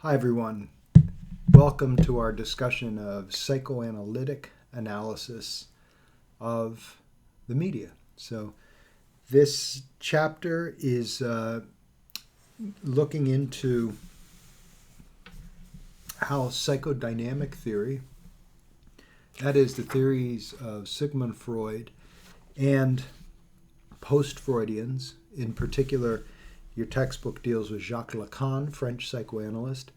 Hi, everyone. Welcome to our discussion of psychoanalytic analysis of the media. So, this chapter is looking into how psychodynamic theory, that is, the theories of Sigmund Freud and post-Freudians, in particular, your textbook deals with Jacques Lacan, French psychoanalyst,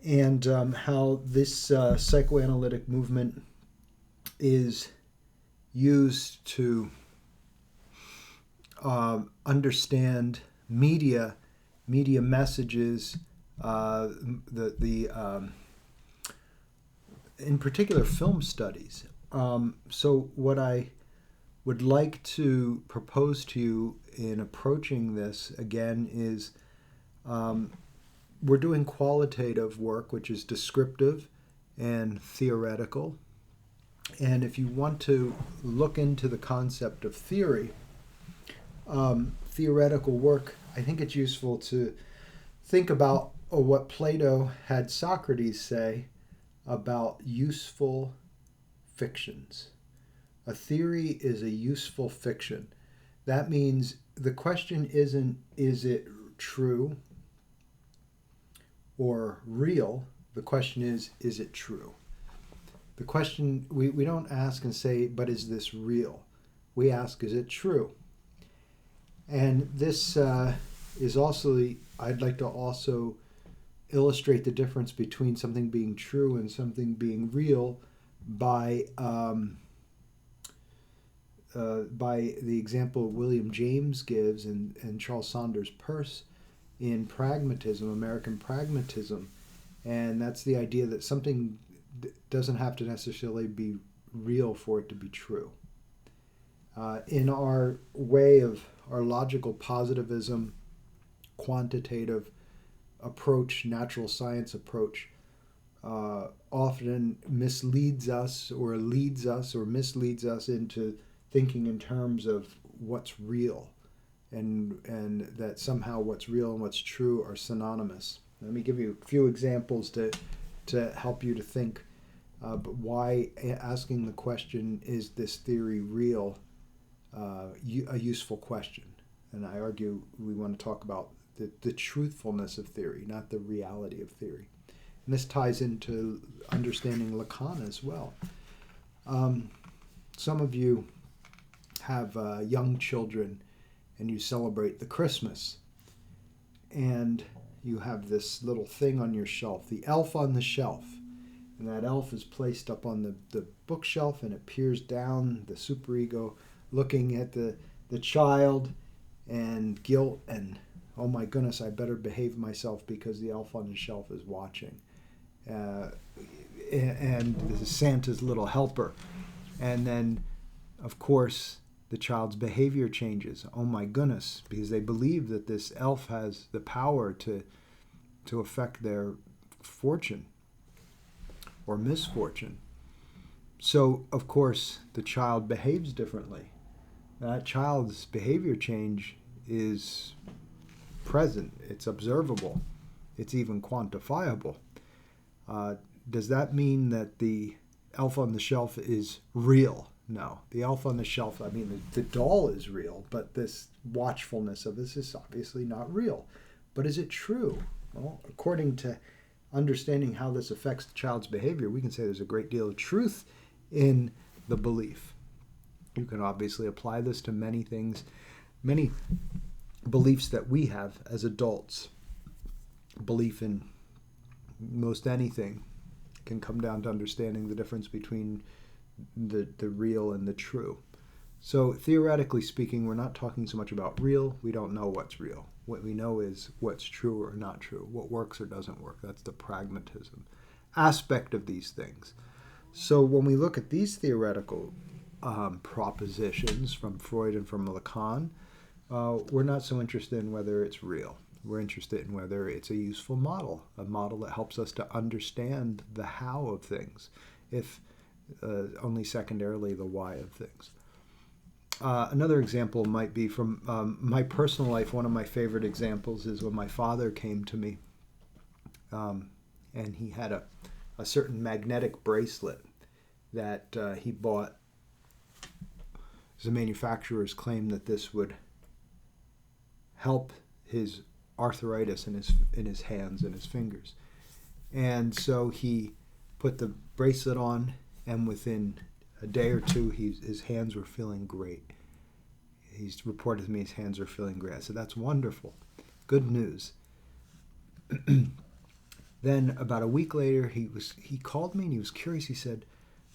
and how this psychoanalytic movement is used to understand media messages, in particular film studies. So what I would like to propose to you in approaching this again is we're doing qualitative work, which is descriptive and theoretical. And if you want to look into the concept of theory, theoretical work, I think it's useful to think about what Plato had Socrates say about useful fictions. A theory is a useful fiction. That means the question isn't, is it true or real? The question is it true? The question, we don't ask and say, but is this real? We ask, is it true? And this is also, I'd like to also illustrate the difference between something being true and something being real by the example William James gives and Charles Saunders Peirce in pragmatism, American pragmatism. And that's the idea that something doesn't have to necessarily be real for it to be true. In our way of our logical positivism, quantitative approach, natural science approach, often misleads us or leads us or misleads us into thinking in terms of what's real, and that somehow what's real and what's true are synonymous. Let me give you a few examples to help you to think. But why asking the question, is this theory real, a useful question? And I argue we want to talk about the truthfulness of theory, not the reality of theory. And this ties into understanding Lacan as well. Some of you have young children and you celebrate the Christmas. And you have this little thing on your shelf, the elf on the shelf. And that elf is placed up on the bookshelf and it peers down, the superego looking at the child, and guilt and, oh my goodness, I better behave myself because the elf on the shelf is watching. And this is Santa's little helper. And then, of course, the child's behavior changes. Oh my goodness, because they believe that this elf has the power to affect their fortune or misfortune. So, of course, the child behaves differently. That child's behavior change is present, it's observable, it's even quantifiable. Does that mean that the elf on the shelf is real? No. The elf on the shelf, I mean, the doll is real, but this watchfulness of this is obviously not real. But is it true? Well, according to understanding how this affects the child's behavior, we can say there's a great deal of truth in the belief. You can obviously apply this to many things, many beliefs that we have as adults. Belief in most anything can come down to understanding the difference between the real and the true. So theoretically speaking, we're not talking so much about real. We don't know what's real. What we know is what's true or not true, what works or doesn't work. That's the pragmatism aspect of these things. So when we look at these theoretical propositions from Freud and from Lacan, we're not so interested in whether it's real. We're interested in whether it's a useful model, a model that helps us to understand the how of things, if only secondarily the why of things. Another example might be from my personal life. One of my favorite examples is when my father came to me and he had a certain magnetic bracelet that he bought. The manufacturers claimed that this would help his arthritis in his hands and his fingers. And so he put the bracelet on, and within a day or two, his hands were feeling great. He's reported to me his hands are feeling great. I said, that's wonderful. Good news. Then about a week later, he called me and he was curious. He said,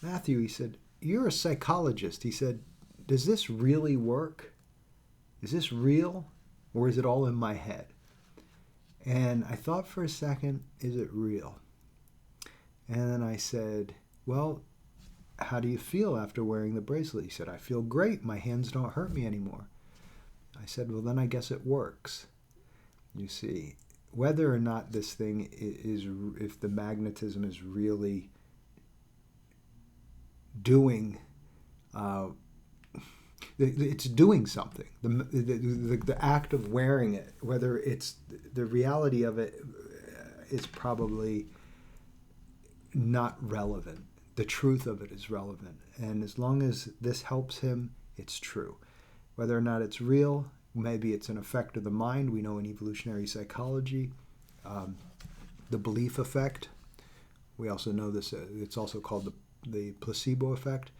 Matthew, he said, you're a psychologist. He said, does this really work? Is this real? Or is it all in my head? And I thought for a second, is it real? And then I said, well, how do you feel after wearing the bracelet? He said, I feel great. My hands don't hurt me anymore. I said, well, then I guess it works. You see, whether or not this thing is, if the magnetism is really doing, it's doing something. The act of wearing it, whether it's the reality of it, is probably not relevant. The truth of it is relevant. And as long as this helps him, it's true. Whether or not it's real, maybe it's an effect of the mind. We know in evolutionary psychology, the belief effect. We also know this, it's also called the placebo effect.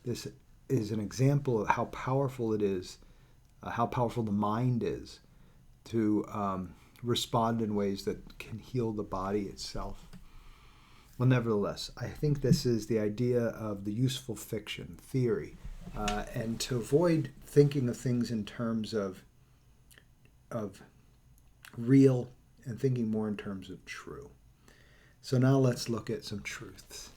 This is an example of how powerful it is, how powerful the mind is to respond in ways that can heal the body itself. Well, nevertheless, I think this is the idea of the useful fiction theory, and to avoid thinking of things in terms of real and thinking more in terms of true. So now let's look at some truths.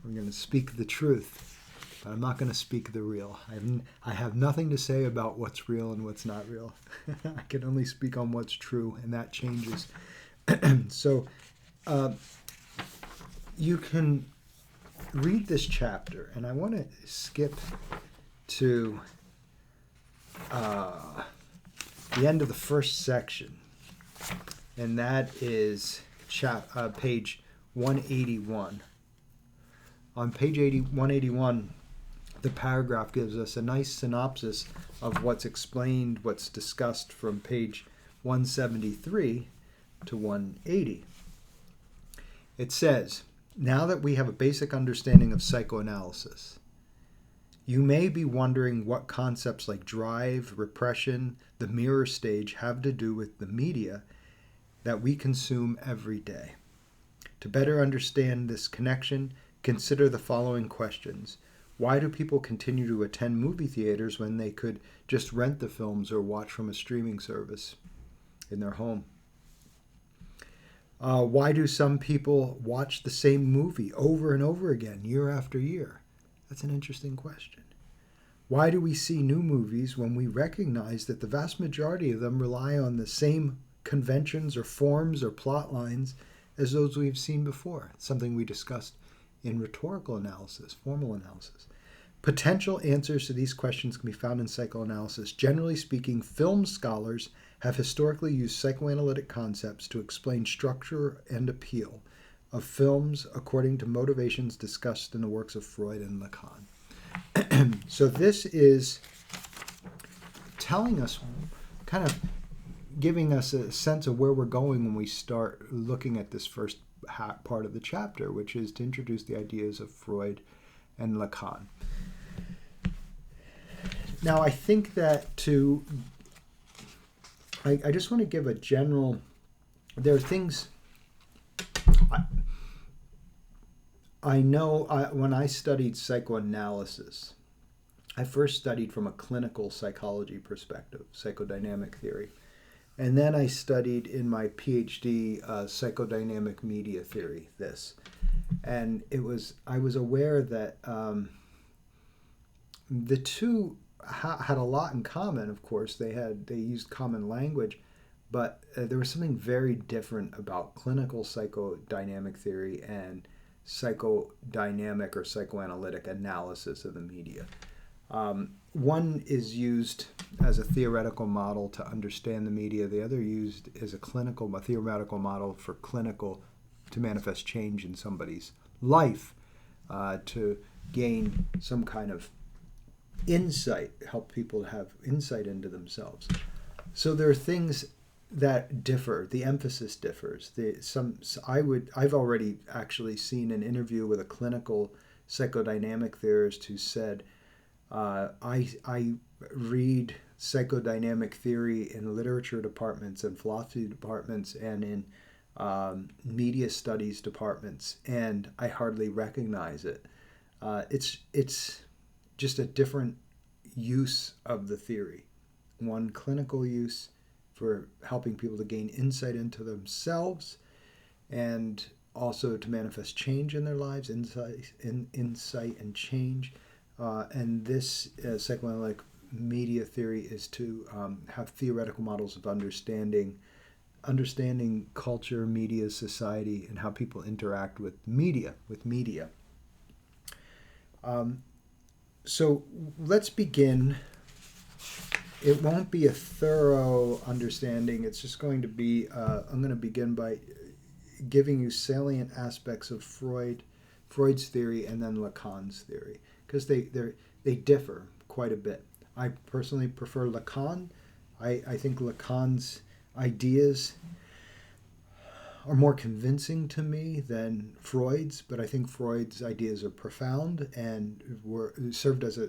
We're going to speak the truth, but I'm not going to speak the real. I have nothing to say about what's real and what's not real. I can only speak on what's true, and that changes. So you can read this chapter, and I want to skip to the end of the first section, and that is page 181. On page 181, the paragraph gives us a nice synopsis of what's explained, what's discussed from page 173 to 180. It says, now that we have a basic understanding of psychoanalysis, you may be wondering what concepts like drive, repression, the mirror stage have to do with the media that we consume every day. To better understand this connection, consider the following questions. Why do people continue to attend movie theaters when they could just rent the films or watch from a streaming service in their home? Why do some people watch the same movie over and over again, year after year? That's an interesting question. Why do we see new movies when we recognize that the vast majority of them rely on the same conventions or forms or plot lines as those we've seen before? It's something we discussed in rhetorical analysis, formal analysis. Potential answers to these questions can be found in psychoanalysis. Generally speaking, film scholars have historically used psychoanalytic concepts to explain structure and appeal of films according to motivations discussed in the works of Freud and Lacan. So this is telling us, kind of giving us a sense of where we're going when we start looking at this first part of the chapter, which is to introduce the ideas of Freud and Lacan. Now, I think that I just want to give a general, there are things, I know when I studied psychoanalysis, I first studied from a clinical psychology perspective, psychodynamic theory. And then I studied in my Ph.D. Psychodynamic media theory, And I was aware that the two had a lot in common, of course. They used common language, but there was something very different about clinical psychodynamic theory and psychodynamic or psychoanalytic analysis of the media. One is used as a theoretical model to understand the media. The other used as a theoretical model for clinical, to manifest change in somebody's life, to gain some kind of insight, help people have insight into themselves. So there are things that differ. The emphasis differs. I've already actually seen an interview with a clinical psychodynamic theorist who said, I read psychodynamic theory in literature departments and philosophy departments and in media studies departments, and I hardly recognize it. It's just a different use of the theory. One clinical use for helping people to gain insight into themselves and also to manifest change in their lives, insight and change. And this psychoanalytic media theory is to have theoretical models of understanding culture, media, society, and how people interact with media. So let's begin. It won't be a thorough understanding. It's just going to be, I'm going to begin by giving you salient aspects of Freud's theory and then Lacan's theory, because they differ quite a bit. I personally prefer Lacan. I think Lacan's ideas are more convincing to me than Freud's, but I think Freud's ideas are profound and served as a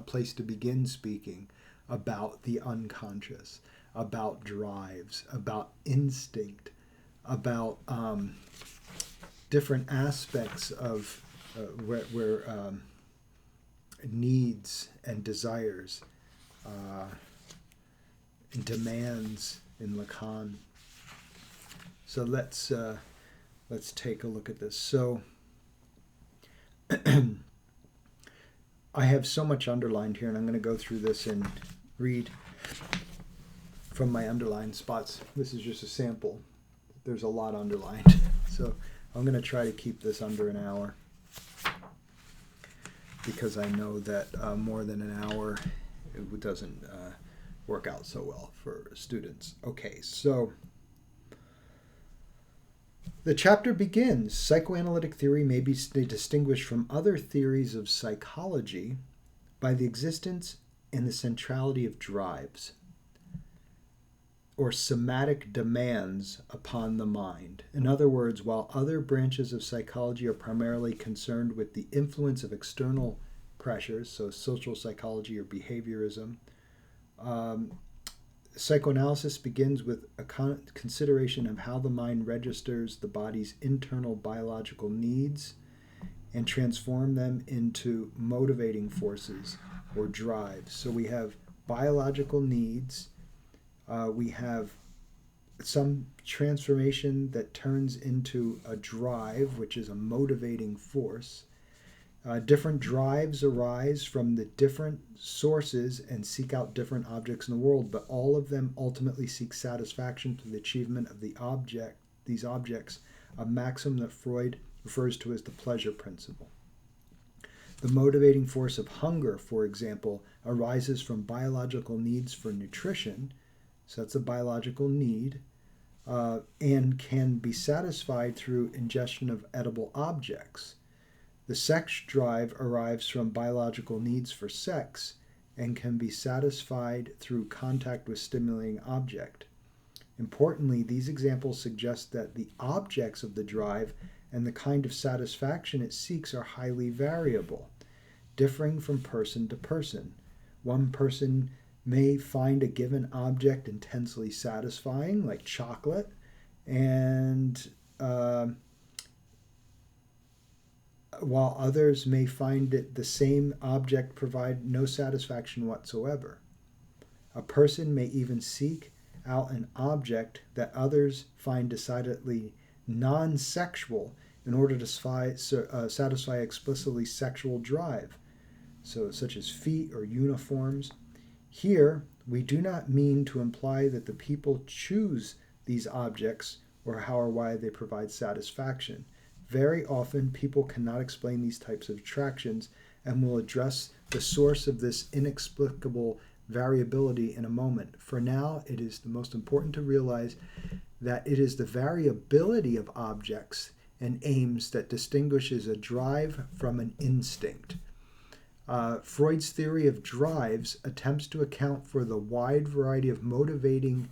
place to begin speaking about the unconscious, about drives, about instinct, about different aspects of where needs and desires and demands in Lacan. So let's take a look at this. So I have so much underlined here, and I'm going to go through this and read from my underlined spots. This is just a sample. There's a lot underlined. So I'm going to try to keep this under an hour, because I know that more than an hour, it doesn't work out so well for students. Okay, so the chapter begins. Psychoanalytic theory may be distinguished from other theories of psychology by the existence and the centrality of drives, or somatic demands upon the mind. In other words, while other branches of psychology are primarily concerned with the influence of external pressures, so social psychology or behaviorism, psychoanalysis begins with a consideration of how the mind registers the body's internal biological needs and transform them into motivating forces or drives. So we have biological needs, we have some transformation that turns into a drive, which is a motivating force. Different drives arise from the different sources and seek out different objects in the world, but all of them ultimately seek satisfaction through the achievement of these objects, a maxim that Freud refers to as the pleasure principle. The motivating force of hunger, for example, arises from biological needs for nutrition, so that's a biological need, and can be satisfied through ingestion of edible objects. The sex drive arrives from biological needs for sex and can be satisfied through contact with stimulating object. Importantly, these examples suggest that the objects of the drive and the kind of satisfaction it seeks are highly variable, differing from person to person. One person may find a given object intensely satisfying, like chocolate, and while others may find it the same object provide no satisfaction whatsoever. A person may even seek out an object that others find decidedly non-sexual in order to satisfy explicitly sexual drive, so such as feet or uniforms. Here, we do not mean to imply that the people choose these objects or how or why they provide satisfaction. Very often, people cannot explain these types of attractions and we'll address the source of this inexplicable variability in a moment. For now, it is the most important to realize that it is the variability of objects and aims that distinguishes a drive from an instinct. Freud's theory of drives attempts to account for the wide variety of motivating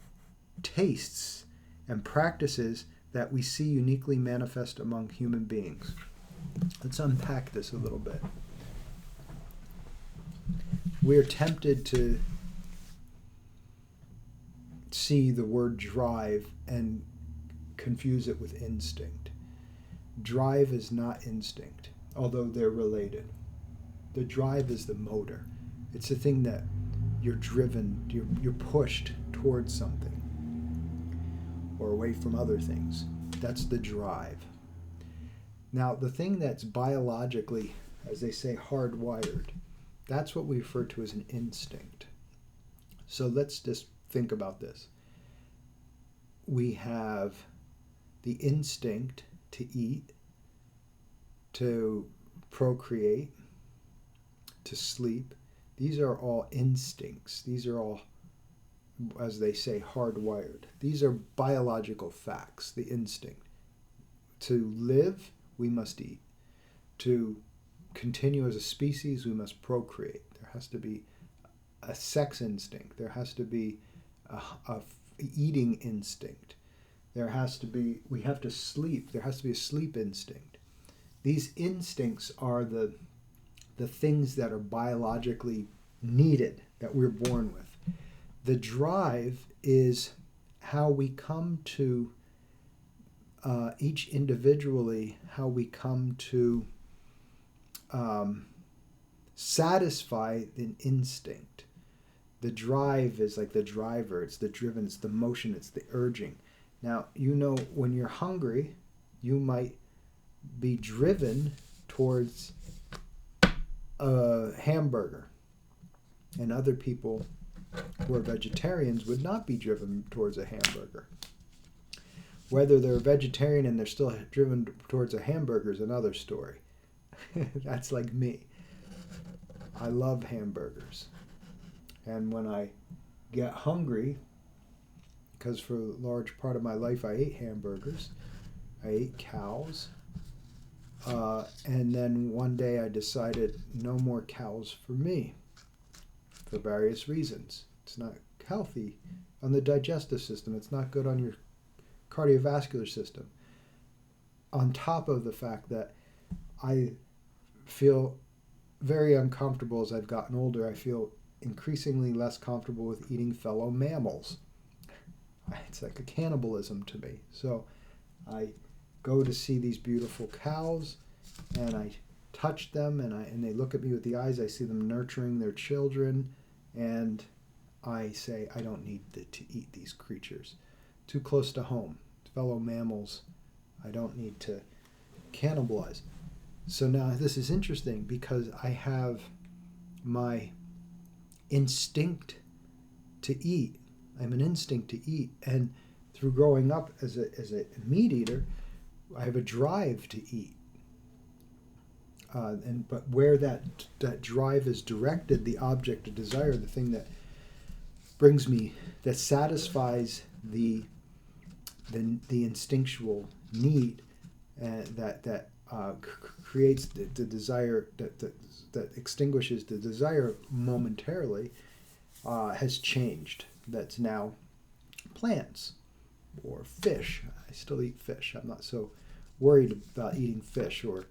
tastes and practices that we see uniquely manifest among human beings. Let's unpack this a little bit. We are tempted to see the word drive and confuse it with instinct. Drive is not instinct, although they're related. The drive is the motor. It's the thing that you're driven, you're pushed towards something or away from other things. That's the drive. Now, the thing that's biologically, as they say, hardwired, that's what we refer to as an instinct. So let's just think about this. We have the instinct to eat, to procreate, to sleep. These are all instincts. These are all, as they say, hardwired. These are biological facts, the instinct. To live, we must eat. To continue as a species, we must procreate. There has to be a sex instinct. There has to be a eating instinct. There has to be, we have to sleep. There has to be a sleep instinct. These instincts are the things that are biologically needed, that we're born with. The drive is how we come to, each individually, how we come to satisfy an instinct. The drive is like the driver, it's the driven, it's the motion, it's the urging. Now, you know, when you're hungry, you might be driven towards a hamburger. And other people who are vegetarians would not be driven towards a hamburger. Whether they're a vegetarian and they're still driven towards a hamburger is another story. That's like me. I love hamburgers. And when I get hungry, because for a large part of my life I ate hamburgers, I ate cows, and then one day I decided no more cows for me, for various reasons. It's not healthy on the digestive system. It's not good on your cardiovascular system. On top of the fact that I feel very uncomfortable as I've gotten older. I feel increasingly less comfortable with eating fellow mammals. It's like a cannibalism to me. So I go to see these beautiful cows and I touch them and they look at me with the eyes. I see them nurturing their children and I say, I don't need to eat these creatures. Too close to home. Fellow mammals, I don't need to cannibalize. So now this is interesting because I have my instinct to eat. I'm an instinct to eat. And through growing up as a meat eater, I have a drive to eat. But where that drive is directed, the object of desire, the thing that brings me, that satisfies the instinctual need, that creates the desire, that extinguishes the desire momentarily, has changed. That's now plants or fish. I still eat fish. I'm not so worried about eating fish or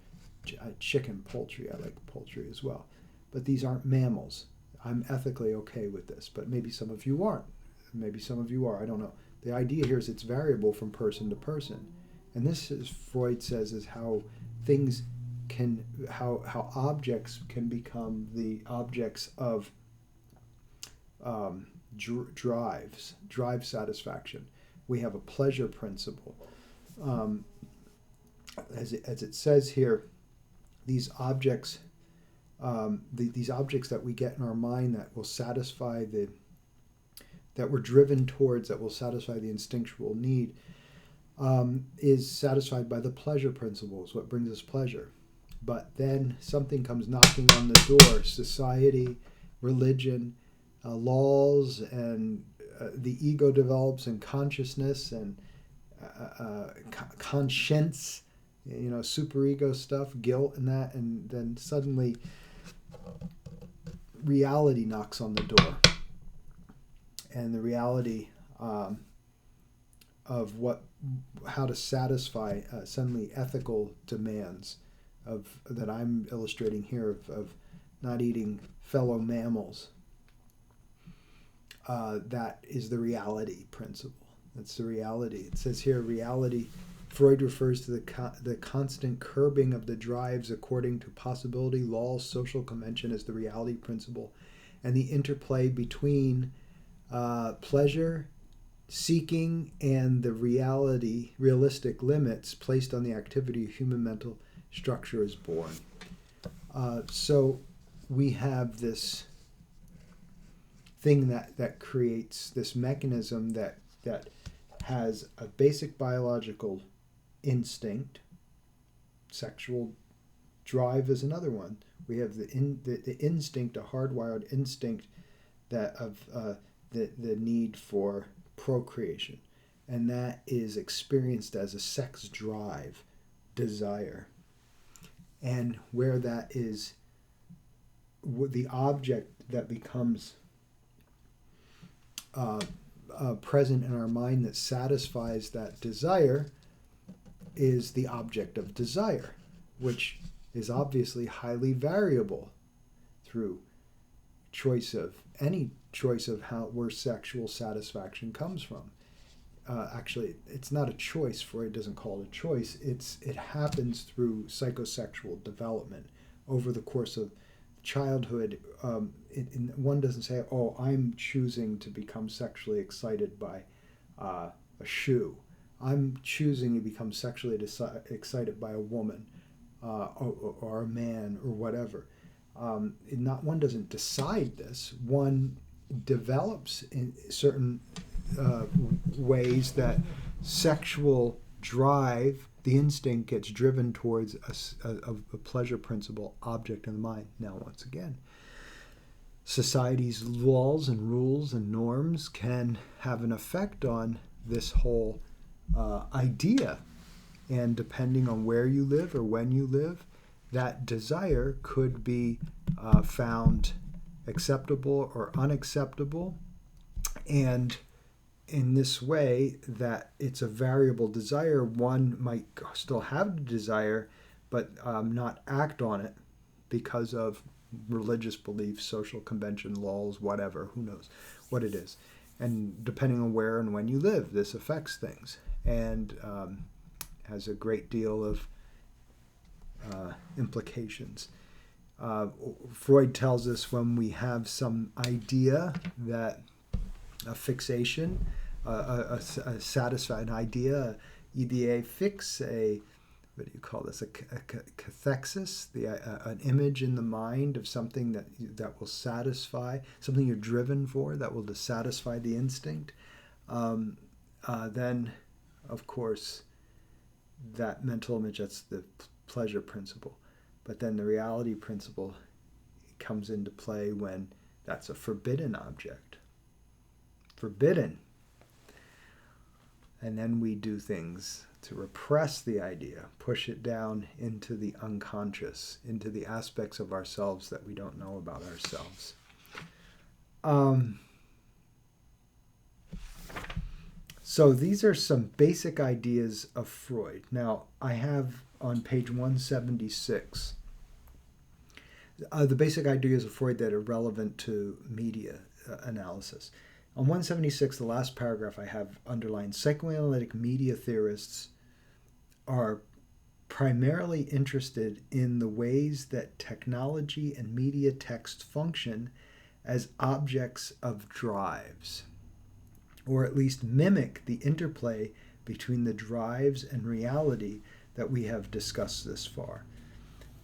chicken, poultry. I like poultry as well. But these aren't mammals. I'm ethically okay with this, but maybe some of you aren't. Maybe some of you are. I don't know. The idea here is it's variable from person to person. And this, as Freud says, is how things can, how objects can become the objects of drive satisfaction. We have a pleasure principle. As it says here, these objects, these objects that we get in our mind that will satisfy that we're driven towards, that will satisfy the instinctual need, is satisfied by the pleasure principle, is what brings us pleasure. but then something comes knocking on the door: society, religion, laws, and the ego develops, and consciousness, and conscience, superego stuff, guilt, and that, and then suddenly reality knocks on the door, and the reality of how to satisfy suddenly ethical demands that I'm illustrating here of not eating fellow mammals. That is the reality principle. That's the reality. It says here, reality. Freud refers to the constant curbing of the drives according to possibility, laws, social convention as the reality principle, and the interplay between pleasure seeking and the realistic limits placed on the activity of human mental structure is born. So we have this thing that creates this mechanism that has a basic biological instinct. Sexual drive is another one. We have the instinct, a hardwired instinct that of the need for procreation, and that is experienced as a sex drive, desire, and where that is the object that becomes present in our mind that satisfies that desire is the object of desire, which is obviously highly variable through any choice of where sexual satisfaction comes from. Actually, it's not a choice. Freud doesn't call it a choice. It happens through psychosexual development over the course of childhood. One doesn't say, "Oh, I'm choosing to become sexually excited by a shoe. I'm choosing to become sexually excited by a woman or a man or whatever." One doesn't decide this. One develops in certain ways that sexual drive, the instinct, gets driven towards a pleasure principle object in the mind. Now, once again, society's laws and rules and norms can have an effect on this whole idea. And depending on where you live or when you live, that desire could be found acceptable or unacceptable. And in this way, that it's a variable desire, one might still have the desire, but not act on it because of religious beliefs, social convention, laws, whatever, who knows what it is. And depending on where and when you live, this affects things and has a great deal of implications. Freud tells us when we have some idea that a fixation, a satisfied idea, idea fix, what do you call this? A cathexis, an image in the mind of something that will satisfy, something you're driven for, that will satisfy the instinct. Then, of course, that mental image, that's the pleasure principle. But then the reality principle comes into play when that's a forbidden object. Forbidden. And then we do things to repress the idea, push it down into the unconscious, into the aspects of ourselves that we don't know about ourselves. So these are some basic ideas of Freud. Now, I have on page 176 the basic ideas of Freud that are relevant to media analysis. On 176, the last paragraph I have underlined, psychoanalytic media theorists are primarily interested in the ways that technology and media text function as objects of drives, or at least mimic the interplay between the drives and reality that we have discussed thus far.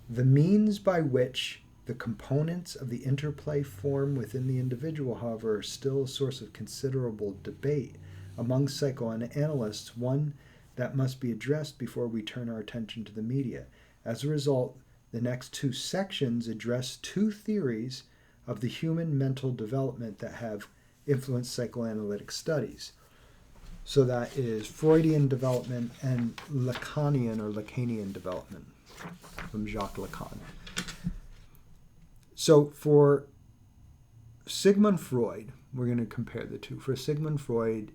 The means by which the components of the interplay form within the individual, however, are still a source of considerable debate among psychoanalysts, one that must be addressed before we turn our attention to the media. As a result, The next two sections address two theories of the human mental development that have influenced psychoanalytic studies. So that is Freudian development and Lacanian development from Jacques Lacan. So for Sigmund Freud, we're going to compare the two. For Sigmund Freud,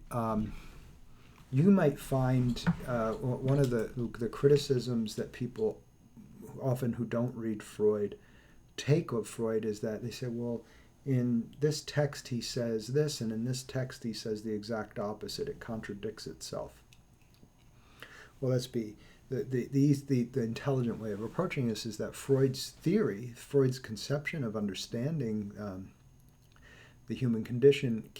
you might find one of the criticisms that people often who don't read Freud take of Freud is that they say, well, in this text he says this, and in this text he says the exact opposite. It contradicts itself. Well, let's be the intelligent way of approaching this is that Freud's theory, Freud's conception of understanding the human condition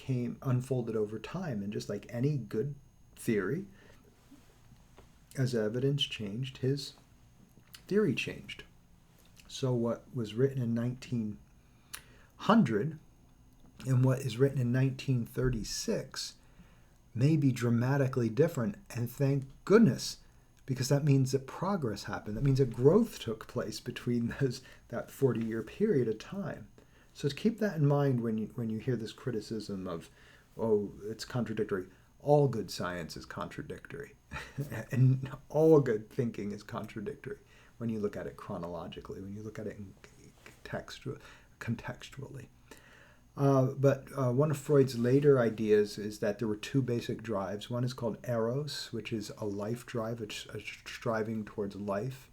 unfolded over time, and just like any good theory, as evidence changed, his theory changed. So what was written in 1900 and what is written in 1936 may be dramatically different, and thank goodness, because that means that progress happened. That means that growth took place between that 40-year period of time. So keep that in mind when you hear this criticism of, oh, it's contradictory. All good science is contradictory, and all good thinking is contradictory when you look at it chronologically, when you look at it contextually. But one of Freud's later ideas is that there were two basic drives. One is called eros, which is a life drive, it's a striving towards life.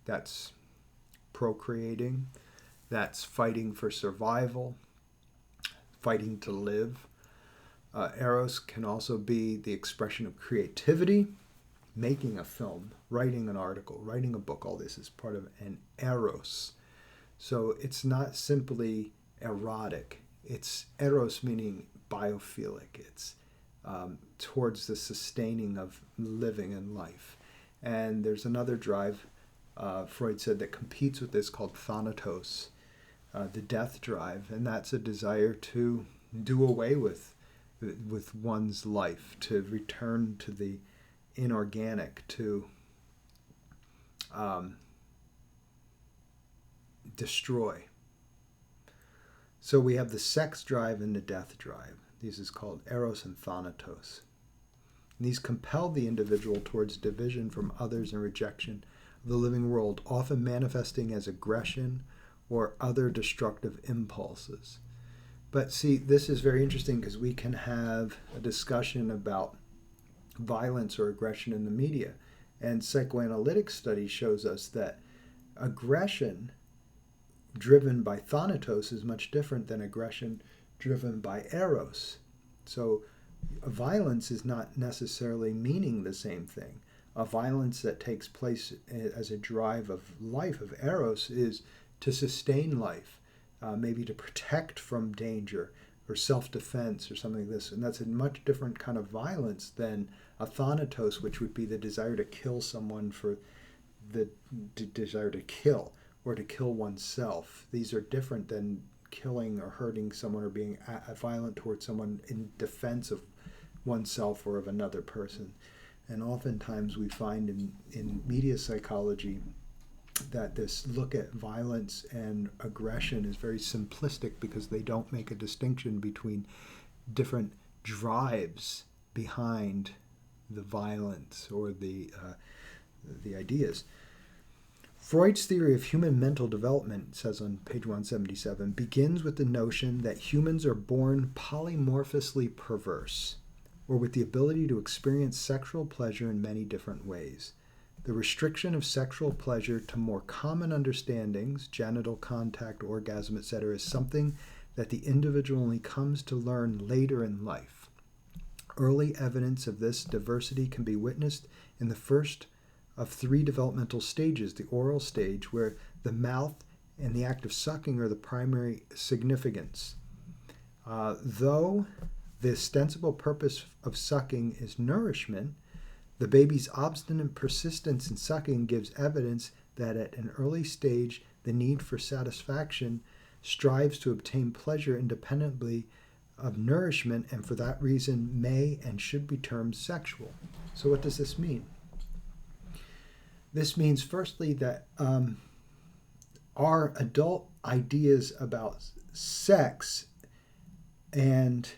That's procreating. That's fighting for survival, fighting to live. Eros can also be the expression of creativity, making a film, writing an article, writing a book. All this is part of an eros. So it's not simply erotic. It's eros meaning biophilic. It's towards the sustaining of living and life. And there's another drive, Freud said, that competes with this called thanatos, the death drive. And that's a desire to do away with one's life, to return to the inorganic, to destroy. So we have the sex drive and the death drive. These is called eros and thanatos. And these compel the individual towards division from others and rejection of the living world, often manifesting as aggression or other destructive impulses. But see, this is very interesting because we can have a discussion about violence or aggression in the media. And psychoanalytic study shows us that aggression driven by thanatos is much different than aggression driven by eros. So violence is not necessarily meaning the same thing. A violence that takes place as a drive of life, of eros, is to sustain life. Maybe to protect from danger or self-defense or something like this. And that's a much different kind of violence than a thanatos, which would be the desire to kill someone for the desire to kill or to kill oneself. These are different than killing or hurting someone or being violent towards someone in defense of oneself or of another person. And oftentimes we find in media psychology that this look at violence and aggression is very simplistic because they don't make a distinction between different drives behind the violence or the ideas. Freud's theory of human mental development, it says on page 177, begins with the notion that humans are born polymorphously perverse, or with the ability to experience sexual pleasure in many different ways. The restriction of sexual pleasure to more common understandings, genital contact, orgasm, etc., is something that the individual only comes to learn later in life. Early evidence of this diversity can be witnessed in the first of three developmental stages, the oral stage, where the mouth and the act of sucking are the primary significance. Though the ostensible purpose of sucking is nourishment, the baby's obstinate persistence in sucking gives evidence that at an early stage, the need for satisfaction strives to obtain pleasure independently of nourishment, and for that reason may and should be termed sexual. So what does this mean? This means, firstly, that our adult ideas about sex and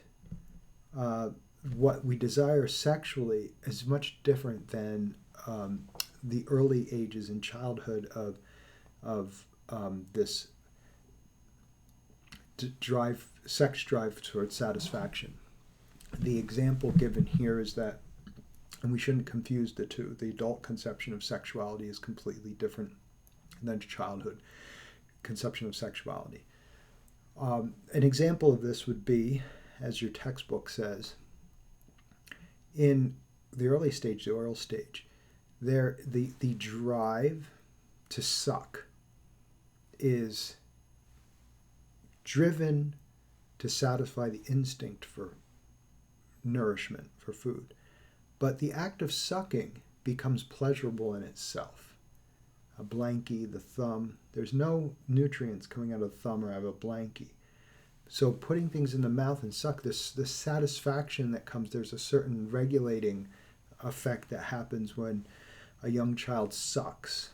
what we desire sexually is much different than the early ages in childhood of this sex drive towards satisfaction. The example given here is that, and we shouldn't confuse the two, the adult conception of sexuality is completely different than childhood conception of sexuality. An example of this would be, as your textbook says, in the early stage, the oral stage, the drive to suck is driven to satisfy the instinct for nourishment, for food. But the act of sucking becomes pleasurable in itself. A blankie, the thumb, there's no nutrients coming out of the thumb or out of a blankie. So putting things in the mouth and suck, this satisfaction that comes, there's a certain regulating effect that happens when a young child sucks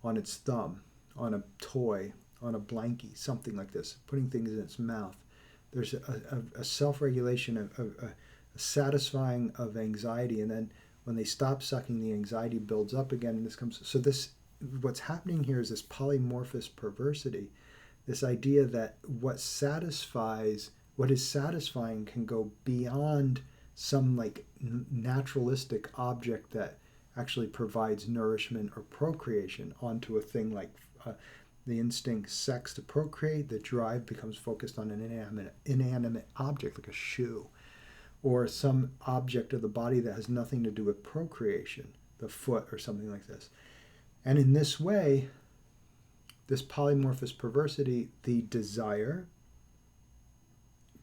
on its thumb, on a toy, on a blankie, something like this, putting things in its mouth. There's a self-regulation, a satisfying of anxiety, and then when they stop sucking, the anxiety builds up again, and this comes. So what's happening here is this polymorphous perversity, this idea that what is satisfying can go beyond some like naturalistic object that actually provides nourishment or procreation onto a thing like the instinct sex to procreate. The drive becomes focused on an inanimate object like a shoe, or some object of the body that has nothing to do with procreation, the foot or something like this. And in this way, this polymorphous perversity, the desire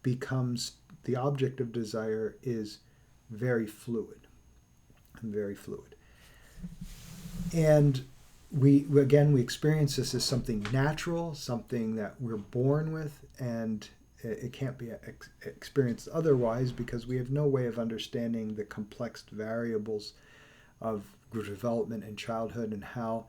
becomes, the object of desire is very fluid. And we experience this as something natural, something that we're born with, and it can't be experienced otherwise because we have no way of understanding the complex variables of development in childhood and how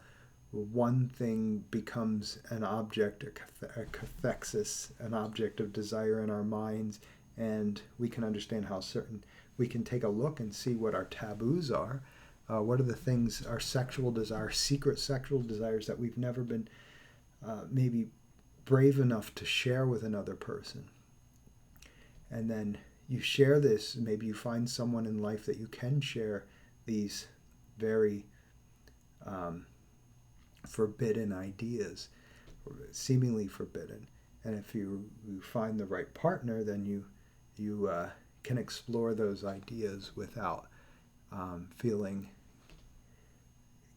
one thing becomes an object, a cathexis, an object of desire in our minds, and we can understand how we can take a look and see what our taboos are. What are the things, our sexual desires, secret sexual desires that we've never been maybe brave enough to share with another person. And then you share this, maybe you find someone in life that you can share these very forbidden ideas, seemingly forbidden. And if you find the right partner, then you can explore those ideas without feeling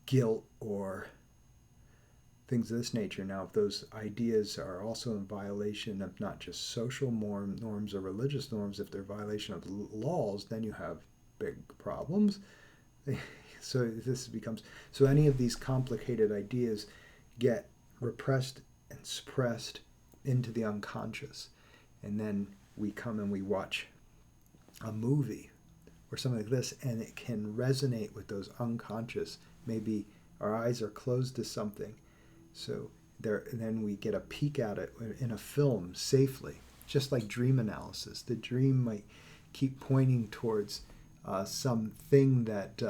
guilt or things of this nature. Now, if those ideas are also in violation of not just social norms or religious norms, if they're violation of laws, then you have big problems. So any of these complicated ideas get repressed and suppressed into the unconscious. And then we come and we watch a movie or something like this, and it can resonate with those unconscious. Maybe our eyes are closed to something, so then we get a peek at it in a film safely, just like dream analysis. The dream might keep pointing towards something that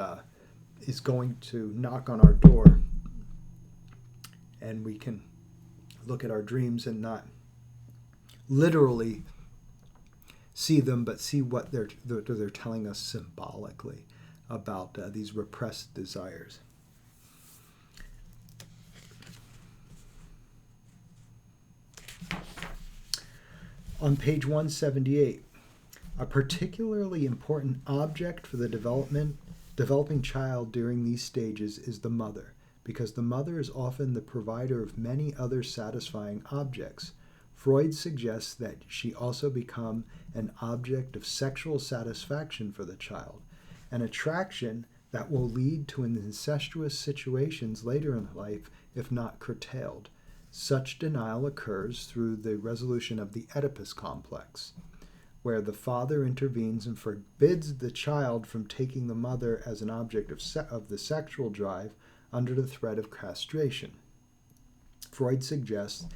is going to knock on our door, and we can look at our dreams and not literally see them, but see what they're telling us symbolically about these repressed desires. On page 178, a particularly important object for the developing child during these stages is the mother, because the mother is often the provider of many other satisfying objects. Freud suggests that she also become an object of sexual satisfaction for the child, an attraction that will lead to incestuous situations later in life if not curtailed. Such denial occurs through the resolution of the Oedipus complex, where the father intervenes and forbids the child from taking the mother as an object of the sexual drive under the threat of castration. Freud suggests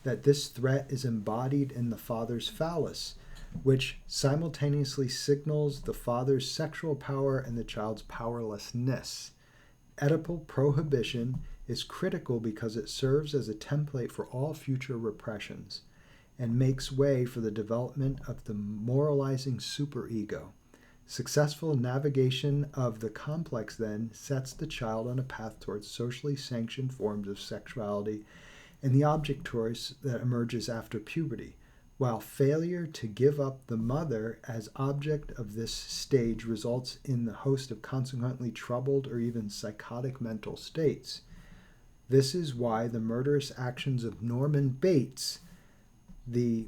that this threat is embodied in the father's phallus, which simultaneously signals the father's sexual power and the child's powerlessness. Oedipal prohibition is critical because it serves as a template for all future repressions and makes way for the development of the moralizing superego. Successful navigation of the complex, then, sets the child on a path towards socially sanctioned forms of sexuality and the object choice that emerges after puberty, while failure to give up the mother as object of this stage results in the host of consequently troubled or even psychotic mental states. This is why the murderous actions of Norman Bates, the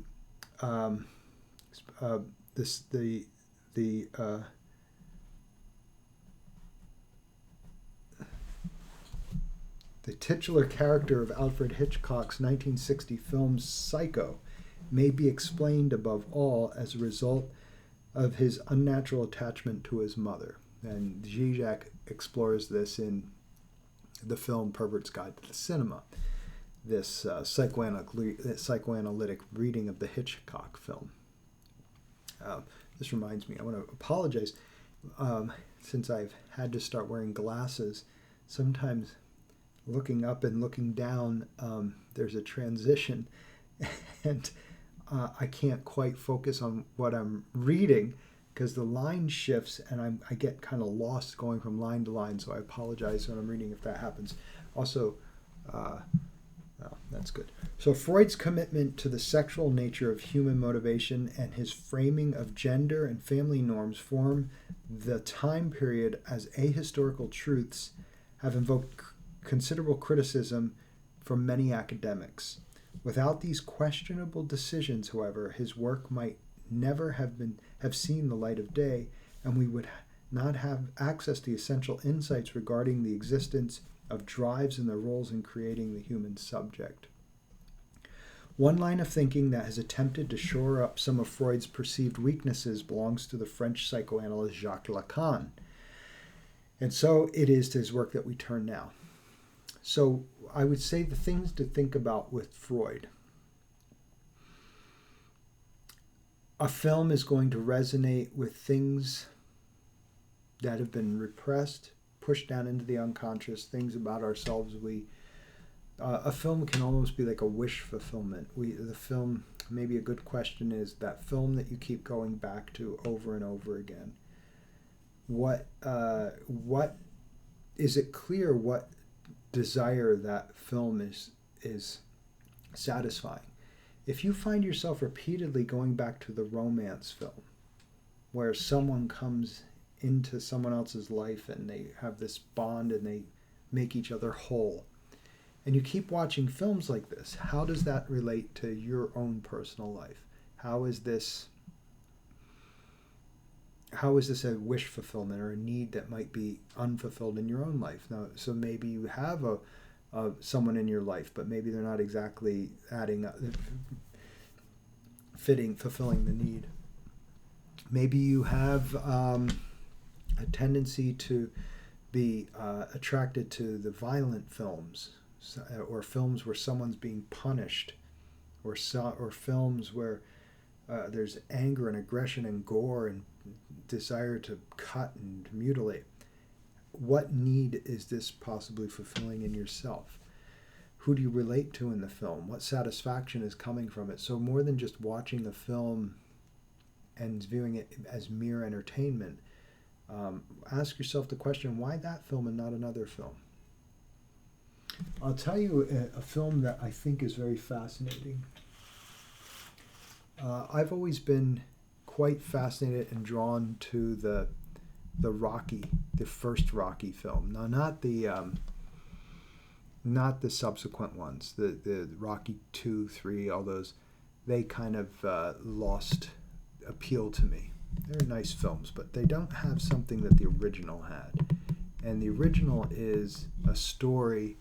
titular character of Alfred Hitchcock's 1960 film Psycho, may be explained above all as a result of his unnatural attachment to his mother. And Zizek explores this in the film Pervert's Guide to the Cinema, this psychoanalytic reading of the Hitchcock film. This reminds me, I want to apologize. Since I've had to start wearing glasses, sometimes looking up and looking down, there's a transition, and I can't quite focus on what I'm reading because the line shifts and I get kind of lost going from line to line, so I apologize when I'm reading if that happens. Also, that's good. So Freud's commitment to the sexual nature of human motivation and his framing of gender and family norms form the time period as ahistorical truths have invoked considerable criticism from many academics. Without these questionable decisions, however, his work might never have seen the light of day, and we would not have access to essential insights regarding the existence of drives and their roles in creating the human subject. One line of thinking that has attempted to shore up some of Freud's perceived weaknesses belongs to the French psychoanalyst Jacques Lacan. And so it is to his work that we turn now. So I would say the things to think about with Freud. A film is going to resonate with things that have been repressed, pushed down into the unconscious, things about ourselves. A film can almost be like a wish fulfillment. The film, maybe a good question is that film that you keep going back to over and over again. What is it clear what desire that film is satisfying? If you find yourself repeatedly going back to the romance film, where someone comes into someone else's life and they have this bond and they make each other whole, and you keep watching films like this, how does that relate to your own personal life? How is this a wish fulfillment or a need that might be unfulfilled in your own life? Now, so maybe you have someone in your life, but maybe they're not exactly adding up, fulfilling the need. Maybe you have a tendency to be attracted to the violent films, or films where someone's being punished, or films where there's anger and aggression and gore and desire to cut and mutilate. What need is this possibly fulfilling in yourself? Who do you relate to in the film? What satisfaction is coming from it? So more than just watching a film and viewing it as mere entertainment, ask yourself the question, why that film and not another film? I'll tell you a film that I think is very fascinating. I've always been quite fascinated and drawn to the first Rocky film. Now, not the subsequent ones, the Rocky 2, 3, all those. They kind of lost appeal to me. They're nice films, but they don't have something that the original had. And the original is a story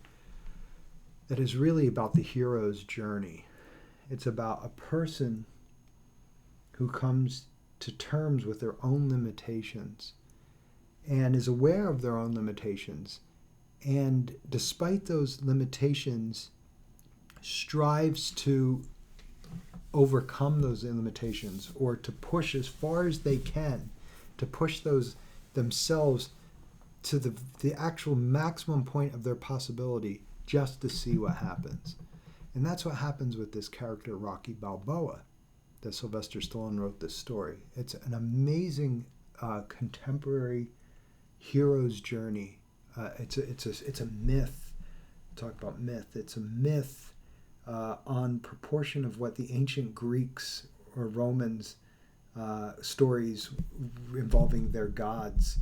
that is really about the hero's journey. It's about a person who comes to terms with their own limitations and is aware of their own limitations. And despite those limitations, strives to overcome those limitations, or to push as far as they can, to push those themselves to the actual maximum point of their possibility, just to see what happens. And that's what happens with this character Rocky Balboa, that Sylvester Stallone wrote this story. It's an amazing contemporary hero's journey. It's a myth. Talk about myth. It's a myth on proportion of what the ancient Greeks or Romans stories involving their gods.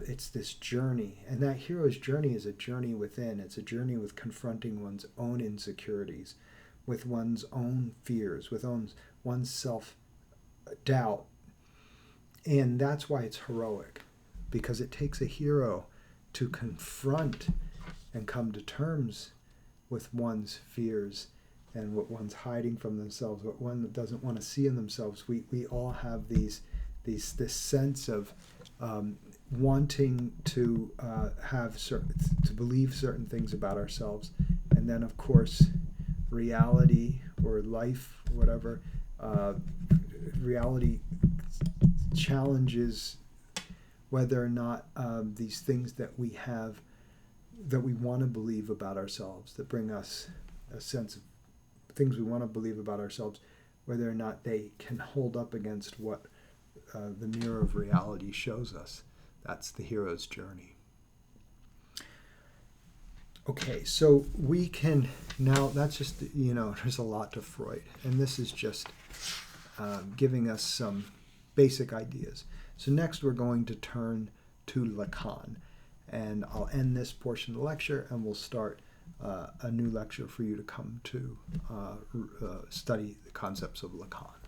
It's this journey, and that hero's journey is a journey within. It's a journey with confronting one's own insecurities, with one's own fears, with one's self-doubt. And that's why it's heroic, because it takes a hero to confront and come to terms with one's fears and what one's hiding from themselves, what one doesn't want to see in themselves. We all have this sense of wanting to to believe certain things about ourselves, and then of course reality or life, whatever, reality challenges whether or not these things that we have, that we want to believe about ourselves, that bring us a sense of things we want to believe about ourselves, whether or not they can hold up against what the mirror of reality shows us. That's the hero's journey. Okay, so we can now, that's just, there's a lot to Freud, and this is just giving us some basic ideas. So next we're going to turn to Lacan, and I'll end this portion of the lecture, and we'll start a new lecture for you to come to study the concepts of Lacan.